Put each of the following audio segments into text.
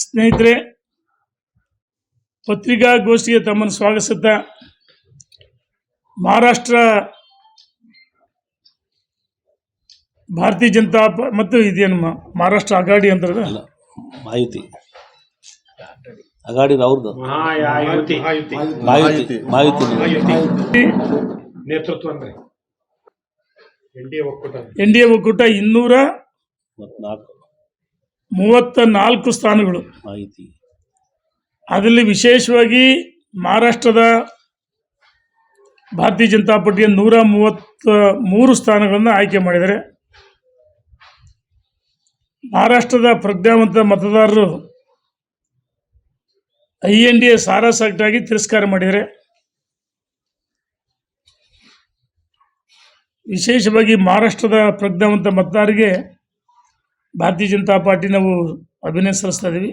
ಸ್ನೇಹಿತರೆ, ಪತ್ರಿಕಾಗೋಷ್ಠಿಗೆ ತಮ್ಮನ್ನು ಸ್ವಾಗತಿಸುತ್ತಾ ಮಹಾರಾಷ್ಟ್ರ ಭಾರತೀಯ ಜನತಾ ಮತ್ತು ಇದೇನು ಮಹಾರಾಷ್ಟ್ರ ಅಗಾಡಿ ಅಂತ ಮಾಯುತಿ ಅಗಾಡಿ ಅವ್ರದ್ದು ನೇತೃತ್ವ ಅಂದ್ರೆ ಎನ್ ಡಿ ಎ ಒಕ್ಕೂಟ 234 ಸ್ಥಾನಗಳು. ಅದರಲ್ಲಿ ವಿಶೇಷವಾಗಿ ಮಹಾರಾಷ್ಟ್ರದ ಭಾರತೀಯ ಜನತಾ ಪಾರ್ಟಿಯ 133 ಸ್ಥಾನಗಳನ್ನು ಆಯ್ಕೆ ಮಾಡಿದ್ದಾರೆ. ಮಹಾರಾಷ್ಟ್ರದ ಪ್ರಜ್ಞಾವಂತ ಮತದಾರರು INDA ಸಾರಾಸಗಟಾಗಿ ತಿರಸ್ಕಾರ ಮಾಡಿದ್ದಾರೆ. ವಿಶೇಷವಾಗಿ ಮಹಾರಾಷ್ಟ್ರದ ಪ್ರಜ್ಞಾವಂತ ಮತದಾರರಿಗೆ ಭಾರತೀಯ ಜನತಾ ಪಾರ್ಟಿ ನಾವು ಅಭಿನಂದನೆ ಸಲ್ಲಿಸ್ತಾ ಇದ್ದೀವಿ.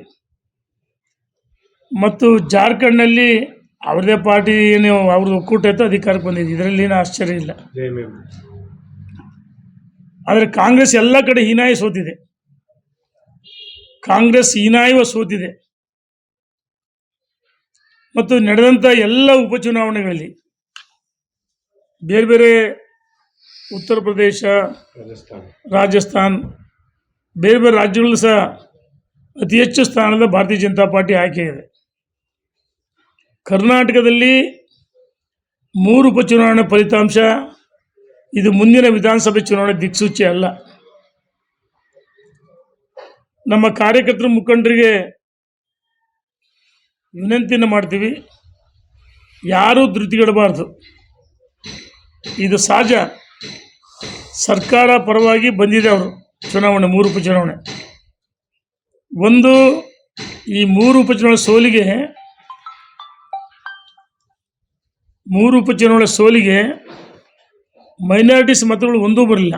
ಮತ್ತು ಜಾರ್ಖಂಡ್ನಲ್ಲಿ ಅವ್ರದೇ ಪಾರ್ಟಿ ಏನು ಅವ್ರದ್ದು ಒಕ್ಕೂಟ ಇತ್ತು ಅಧಿಕಾರಕ್ಕೆ ಬಂದಿದೆ, ಇದರಲ್ಲಿ ಏನು ಆಶ್ಚರ್ಯ ಇಲ್ಲ. ಆದರೆ ಕಾಂಗ್ರೆಸ್ ಎಲ್ಲ ಕಡೆ ಹೀನಾಯ ಸೋತಿದೆ. ಸೋತಿದೆ ಮತ್ತು ನಡೆದಂಥ ಎಲ್ಲ ಉಪಚುನಾವಣೆಗಳಲ್ಲಿ ಬೇರೆ ಬೇರೆ ಉತ್ತರ ಪ್ರದೇಶ, ರಾಜಸ್ಥಾನ್ ಬೇರೆ ಬೇರೆ ರಾಜ್ಯಗಳಲ್ಲೂ ಸಹ ಅತಿ ಹೆಚ್ಚು ಸ್ಥಾನದ ಭಾರತೀಯ ಜನತಾ ಪಾರ್ಟಿ ಆಯ್ಕೆಯಿದೆ. ಕರ್ನಾಟಕದಲ್ಲಿ 3 ಉಪಚುನಾವಣೆ ಫಲಿತಾಂಶ ಇದು ಮುಂದಿನ ವಿಧಾನಸಭೆ ಚುನಾವಣೆ ದಿಕ್ಸೂಚಿ ಅಲ್ಲ. ನಮ್ಮ ಕಾರ್ಯಕರ್ತರು ಮುಖಂಡರಿಗೆ ವಿನಂತಿಯನ್ನು ಮಾಡ್ತೀವಿ, ಯಾರೂ ಧೃತಿಗೆಡಬಾರ್ದು. ಇದು ಸಹಜ. ಸರ್ಕಾರ ಪರವಾಗಿ ಬಂದಿದೆ ಅವರು ಚುನಾವಣೆ, 3 ಉಪಚುನಾವಣೆ. ಈ 3 ಉಪಚುನಾವಣೆ ಸೋಲಿಗೆ ಮೈನಾರಿಟೀಸ್ ಮತಗಳು ಒಂದೂ ಬರಲಿಲ್ಲ.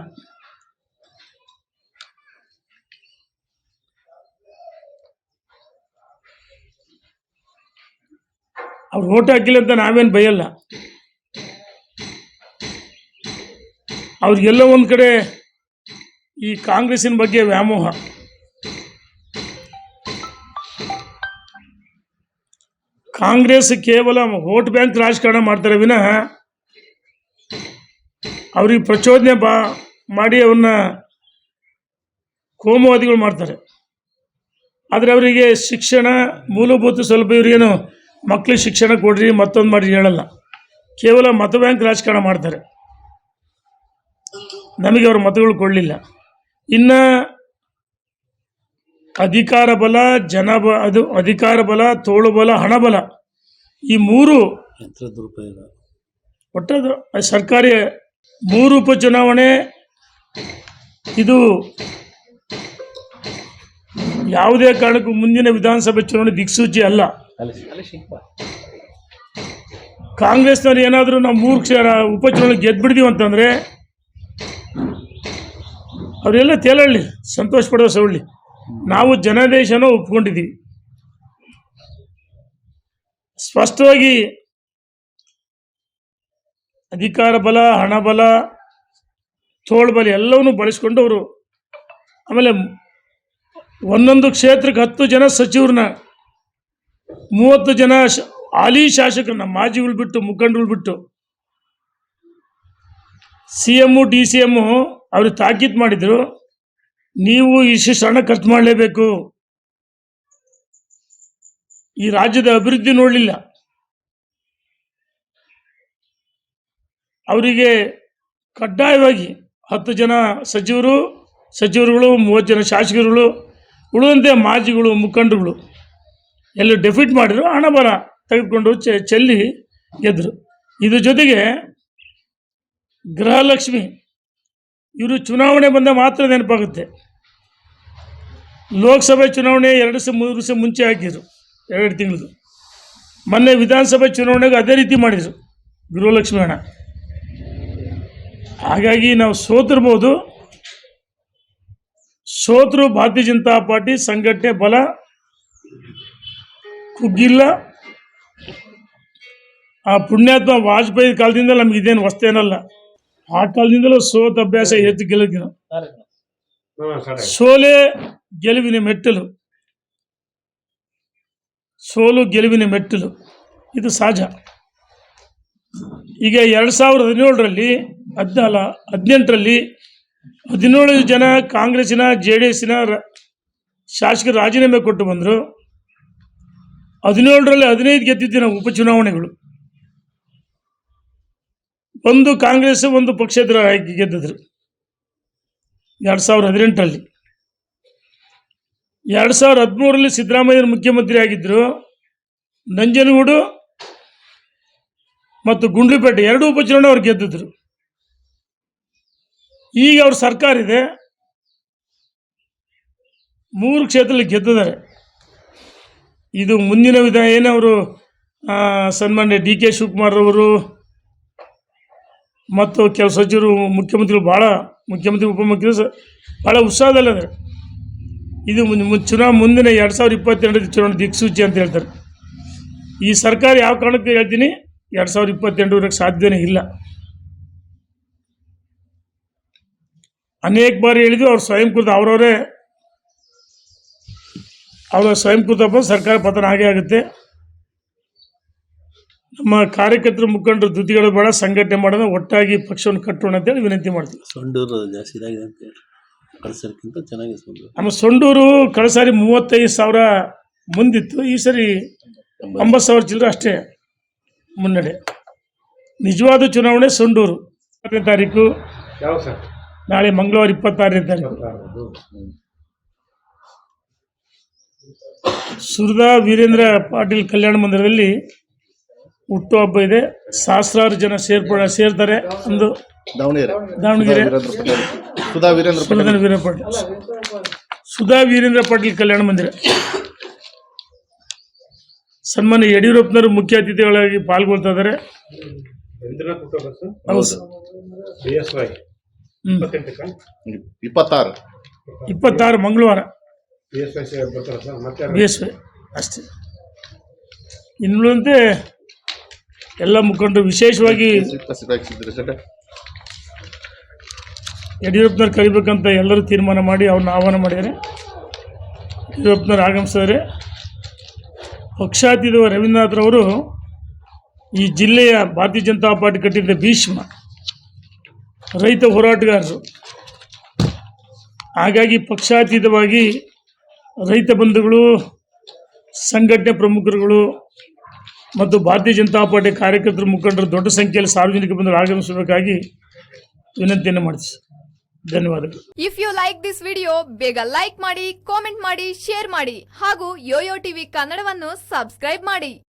ಅವ್ರು ಓಟ್ ಹಾಕಿಲ್ಲ ಅಂತ ನಾವೇನು ಬೈಯಲ್ಲ. ಅವ್ರಿಗೆಲ್ಲ ಒಂದು ಕಡೆ ಈ ಕಾಂಗ್ರೆಸ್ಸಿನ ಬಗ್ಗೆ ವ್ಯಾಮೋಹ. ಕಾಂಗ್ರೆಸ್ ಕೇವಲ ವೋಟ್ ಬ್ಯಾಂಕ್ ರಾಜಕಾರಣ ಮಾಡ್ತಾರೆ ವಿನಃ ಅವ್ರಿಗೆ ಪ್ರಚೋದನೆ ಮಾಡಿ ಅವ್ರನ್ನ ಕೋಮುವಾದಿಗಳು ಮಾಡ್ತಾರೆ. ಆದರೆ ಅವರಿಗೆ ಶಿಕ್ಷಣ ಮೂಲಭೂತ ಸ್ವಲ್ಪ ಇವ್ರಿಗೇನು ಮಕ್ಕಳಿಗೆ ಶಿಕ್ಷಣ ಕೊಡ್ರಿ ಮತ್ತೊಂದು ಮಾಡಿ ಹೇಳಲ್ಲ. ಕೇವಲ ಮತ ಬ್ಯಾಂಕ್ ರಾಜಕಾರಣ ಮಾಡ್ತಾರೆ. ನಮಗೆ ಅವ್ರ ಮತಗಳು ಕೊಡಲಿಲ್ಲ. ಇನ್ನು ಅಧಿಕಾರ ಬಲ, ಅಧಿಕಾರ ಬಲ, ತೋಳು ಬಲ, ಹಣಬಲ, ಈ 3 ಒಟ್ಟದು ಸರ್ಕಾರಿ 3 ಉಪಚುನಾವಣೆ ಇದು ಯಾವುದೇ ಕಾರಣಕ್ಕೂ ಮುಂದಿನ ವಿಧಾನಸಭೆ ಚುನಾವಣೆ ದಿಕ್ಸೂಚಿ ಅಲ್ಲ. ಕಾಂಗ್ರೆಸ್ನವ್ರು ಏನಾದರೂ ನಾವು 3 ಉಪಚುನಾವಣೆ ಗೆದ್ದುಬಿಡ್ತೀವಿ ಅಂತಂದರೆ ಅವರೆಲ್ಲ ತೇಲಳ್ಳಿ, ಸಂತೋಷ ಪಡೋ ಸೌಳ್ಳಿ. ನಾವು ಜನಾದೇಶನೂ ಒಪ್ಕೊಂಡಿದ್ದೀವಿ. ಸ್ಪಷ್ಟವಾಗಿ ಅಧಿಕಾರ ಬಲ, ಹಣಬಲ, ತೋಳ್ಬಲ ಎಲ್ಲವನ್ನೂ ಬಳಸ್ಕೊಂಡು ಅವರು ಆಮೇಲೆ ಒಂದೊಂದು ಕ್ಷೇತ್ರಕ್ಕೆ 10 ಜನ ಸಚಿವರನ್ನ, 30 ಜನ ಹಾಲಿ ಶಾಸಕರನ್ನ, ಮಾಜಿಗಳು ಬಿಟ್ಟು, ಮುಖಂಡಗಳು ಬಿಟ್ಟು CM DCM ಅವ್ರಿಗೆ ತಾಕೀತು ಮಾಡಿದ್ರು, ನೀವು ಇಷ್ಟು ಹಣ ಖರ್ಚು ಮಾಡಲೇಬೇಕು, ಈ ರಾಜ್ಯದ ಅಭಿವೃದ್ಧಿ ನೋಡಲಿಲ್ಲ. ಅವರಿಗೆ ಕಡ್ಡಾಯವಾಗಿ 10 ಜನ ಸಚಿವರುಗಳು, 30 ಜನ ಶಾಸಕರುಗಳು, ಉಳಿದಂತೆ ಮಾಜಿಗಳು, ಮುಖಂಡರುಗಳು ಎಲ್ಲ ಡೆಫಿಟ್ ಮಾಡಿದ್ರು. ಹಣ ಬಲ ತೆಗೆದುಕೊಂಡು ಚೆಲ್ಲಿ ಗೆದ್ದರು. ಇದ್ರ ಜೊತೆಗೆ ಗೃಹಲಕ್ಷ್ಮಿ ಇವರು ಚುನಾವಣೆ ಬಂದ ಮಾತ್ರ ನೆನಪಾಗುತ್ತೆ. ಲೋಕಸಭೆ ಚುನಾವಣೆ 2-3 ದಿವಸ ಮುಂಚೆ ಹಾಕಿದರು, 2 ತಿಂಗಳದು. ಮೊನ್ನೆ ವಿಧಾನಸಭೆ ಚುನಾವಣೆಗೆ ಅದೇ ರೀತಿ ಮಾಡಿದರು ಗೃಹಲಕ್ಷ್ಮಿ ಹಣ. ಹಾಗಾಗಿ ನಾವು ಸೋತಿರ್ಬೋದು. ಸೋತರು ಭಾರತೀಯ ಜನತಾ ಪಾರ್ಟಿ ಸಂಘಟನೆ ಬಲ ಕುಗ್ಗಿಲ್ಲ. ಆ ಪುಣ್ಯಾತ್ಮ ವಾಜಪೇಯಿ ಕಾಲದಿಂದ ನಮ್ಗೆ ಇದೇನು ಹೊಸ್ತೇನಲ್ಲ. ಆ ಕಾಲದಿಂದಲೂ ಸೋತ ಅಭ್ಯಾಸ ಹೆಚ್ಚು ಗೆಲುವಿನ ಸೋಲೆ ಗೆಲುವಿನ ಮೆಟ್ಟಲು. ಸೋಲು ಗೆಲುವಿನ ಮೆಟ್ಟಿಲು, ಇದು ಸಹಜ. ಈಗ 2017ರಲ್ಲಿ 18ರಲ್ಲಿ 17 ಜನ ಕಾಂಗ್ರೆಸ್ಸಿನ JDSನ ಶಾಸಕರು ರಾಜೀನಾಮೆ ಕೊಟ್ಟು ಬಂದರು. 17ರಲ್ಲಿ 15 ಗೆದ್ದಿದ್ದು ನಾವು ಉಪಚುನಾವಣೆಗಳು. ಒಂದು ಕಾಂಗ್ರೆಸ್, ಒಂದು ಪಕ್ಷೇತರ ಗೆದ್ದಿದ್ರು 2018ರಲ್ಲಿ. 2013ರಲ್ಲಿ ಸಿದ್ದರಾಮಯ್ಯ ಮುಖ್ಯಮಂತ್ರಿ ಆಗಿದ್ದರು. ನಂಜನಗೂಡು ಮತ್ತು ಗುಂಡ್ಲುಪೇಟೆ 2 ಉಪಚುನಾವಣೆ ಅವ್ರು ಗೆದ್ದಿದ್ರು. ಈಗ ಅವ್ರ ಸರ್ಕಾರ ಇದೆ, 3 ಕ್ಷೇತ್ರದಲ್ಲಿ ಗೆದ್ದಿದ್ದಾರೆ. ಇದು ಮುಂದಿನ ಏನವರು ಸನ್ಮಾನ್ಯ DK ಶಿವಕುಮಾರ್ ಅವರು ಮತ್ತು ಕೆಲವು ಸಚಿವರು ಮುಖ್ಯಮಂತ್ರಿಗಳು ಮುಖ್ಯಮಂತ್ರಿ ಉಪಮುಖ್ಯಮಂತ್ರಿ ಭಾಳ ಉತ್ಸಾಹದಲ್ಲಿದ್ದಾರೆ. ಇದು ಮುಂದಿನ 2022 ಚುನಾವಣೆ ದಿಕ್ಸೂಚಿ ಅಂತ ಹೇಳ್ತಾರೆ. ಈ ಸರ್ಕಾರ ಯಾವ ಕಾರಣಕ್ಕೆ ಹೇಳ್ತೀನಿ 2022 ಸಾಧ್ಯವೇ ಇಲ್ಲ. ಅನೇಕ ಬಾರಿ ಹೇಳಿದ್ವಿ, ಅವ್ರು ಸ್ವಯಂಕೃತ ಅವರ ಸ್ವಯಂಕೃತ ಸರ್ಕಾರ ಪತನ ಆಗೇ ಆಗುತ್ತೆ. ನಮ್ಮ ಕಾರ್ಯಕರ್ತರು ಮುಖಂಡರು ದುಡ್ಡುಗಳು ಬೇಡ, ಸಂಘಟನೆ ಮಾಡೋಣ, ಒಟ್ಟಾಗಿ ಪಕ್ಷವನ್ನು ಕಟ್ಟೋಣ ಅಂತೇಳಿ ವಿನಂತಿ ಮಾಡ್ತೀವಿ. ಸೊಂಡೂರು ಜಾಸ್ತಿ ಇದಾಗಿದೆ ಅಂತ ಕಳಿಸೋಕ್ಕಿಂತ ಚೆನ್ನಾಗಿ ನಮ್ಮ ಸೊಂಡೂರು ಕಳೆದ ಸಾರಿ 35,000 ಮುಂದಿತ್ತು, ಈ ಸರಿ 50,000 ಚಿಲ್ಲರೆ ಅಷ್ಟೇ ಮುನ್ನಡೆ. ನಿಜವಾದ ಚುನಾವಣೆ ಸೊಂಡೂರು 6ನೇ ತಾರೀಕು, ನಾಳೆ ಮಂಗಳವಾರ 26ನೇ ತಾರೀಕು ಸುರದಾ ವೀರೇಂದ್ರ ಪಾಟೀಲ್ ಕಲ್ಯಾಣ ಮಂದಿರದಲ್ಲಿ ಹುಟ್ಟುಹಬ್ಬ ಇದೆ. ಸಹಸ್ರಾರು ಜನ ಸೇರ್ತಾರೆ. ಒಂದು ದಾವಣಗೆರೆ ಸುಧಾ ವೀರೇಂದ್ರ ಪಾಟೀಲ್ ಕಲ್ಯಾಣ ಮಂದಿರ. ಸನ್ಮಾನ್ಯ ಯಡಿಯೂರಪ್ಪನವರು ಮುಖ್ಯ ಅತಿಥಿಗಳಾಗಿ ಪಾಲ್ಗೊಳ್ತಾ ಇದ್ದಾರೆ. 26 ಮಂಗಳವಾರ BSY ಅಷ್ಟೇ. ಇನ್ನುಳಿದಂತೆ ಎಲ್ಲ ಮುಖಂಡರು, ವಿಶೇಷವಾಗಿ ಯಡಿಯೂರಪ್ಪನವ್ರು ಕರಿಬೇಕಂತ ಎಲ್ಲರೂ ತೀರ್ಮಾನ ಮಾಡಿ ಅವ್ರನ್ನ ಆಹ್ವಾನ ಮಾಡಿದ್ದಾರೆ. ಯಡಿಯೂರಪ್ಪನವ್ರು ಆಗಮಿಸಿದರೆ ಪಕ್ಷಾತೀತ ರವೀಂದ್ರನಾಥ್ರವರು ಈ ಜಿಲ್ಲೆಯ ಭಾರತೀಯ ಜನತಾ ಪಾರ್ಟಿ ಕಟ್ಟಿದ್ದ ಭೀಷ್ಮ ರೈತ ಹೋರಾಟಗಾರರು. ಹಾಗಾಗಿ ಪಕ್ಷಾತೀತವಾಗಿ ರೈತ ಬಂಧುಗಳು, ಸಂಘಟನೆ ಪ್ರಮುಖರುಗಳು ಮತ್ತು ಭಾರತೀಯ ಜನತಾ ಪಾರ್ಟಿ ಕಾರ್ಯಕರ್ತರು, ಮುಖಂಡರು ದೊಡ್ಡ ಸಂಖ್ಯೆಯಲ್ಲಿ ಸಾರ್ವಜನಿಕ ಬಂಧುಗಳು ಆಗಮಿಸಬೇಕಾಗಿ ವಿನಂತಿಯನ್ನು ಮಾಡ್ತೀವಿ. ಧನ್ಯವಾದಗಳು. If you like this video, ಬೇಗ ಲೈಕ್ ಮಾಡಿ, ಕಾಮೆಂಟ್ ಮಾಡಿ, ಶೇರ್ ಮಾಡಿ ಹಾಗೂ ಯೋಯೋ ಟಿವಿ ಕನ್ನಡವನ್ನು ಸಬ್ಸ್ಕ್ರೈಬ್ ಮಾಡಿ.